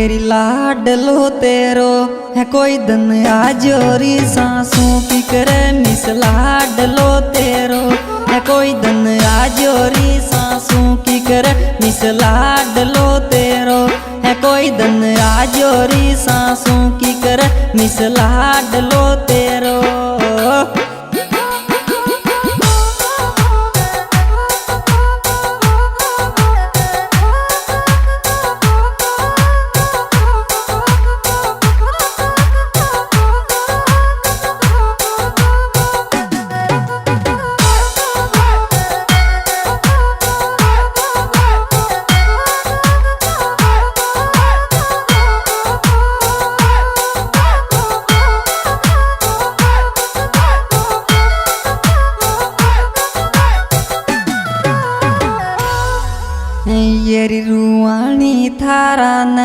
येरी लाडलो तेरो है कोई दन आजोरी सांसों की करे मिस लाडलो तेरो है कोई दन आजोरी सांसों की करे मिस लाडलो तेरो है कोई दन आजोरी सांसों की करे मिस लाडलो तेरो। येरी रुवाणी थारा न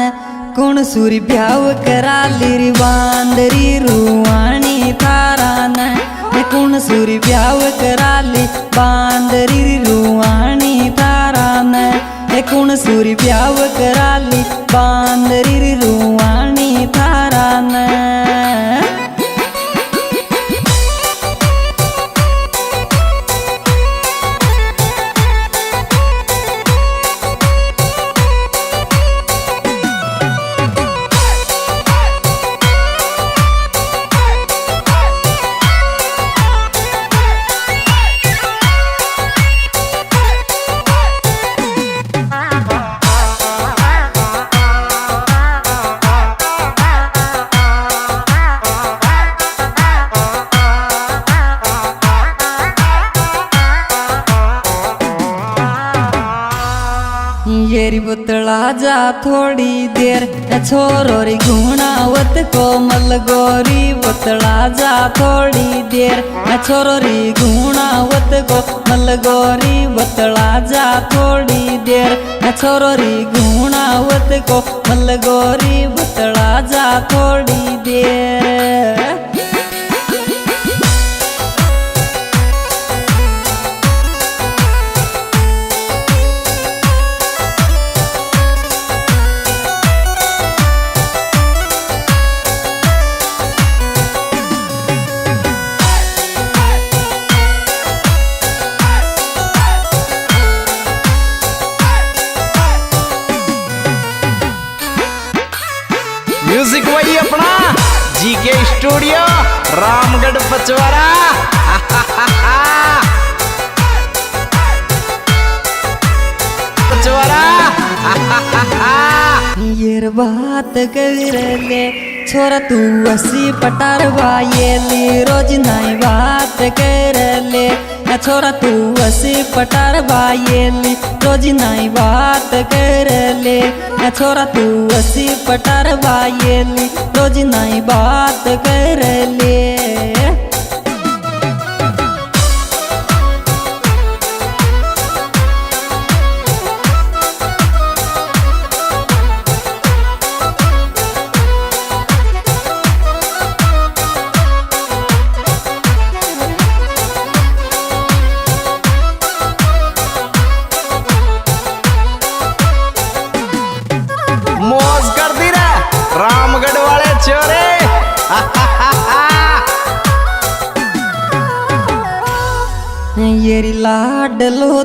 कोण सूरी ब्याव कराली री बांदरी रुवाणी थारा न कोण सूरी ब्याव कराली बांदरी रुवाणी थारा न कोण सूरी ब्याव कराली बांदरी रुवाणी थारा न। येरी बुतला जा थोड़ी देर छोरो री गुणावत कोमल गोरी बुतला जा थोड़ी देर छोरो री गुणावत कोमल गोरी बुतला जा थोड़ी देर छोरो री गुणावत कोमल गोरी बुतला जा थोड़ी देर। म्यूजिक वही अपना जीके स्टूडियो रामगढ़ पचवरा। पचवरा ये बात कर ले छोरा तू असी पटारवा ये ली रोज नई बात कर ले छोरा तू असी पटारवा ये ली रोज नई बात कर ले छोरा तू असी पटारवा ये ली रोज नई बात कर ले। मौज कर दी रे रामगढ़ वाले छोरे। येरी लाडलो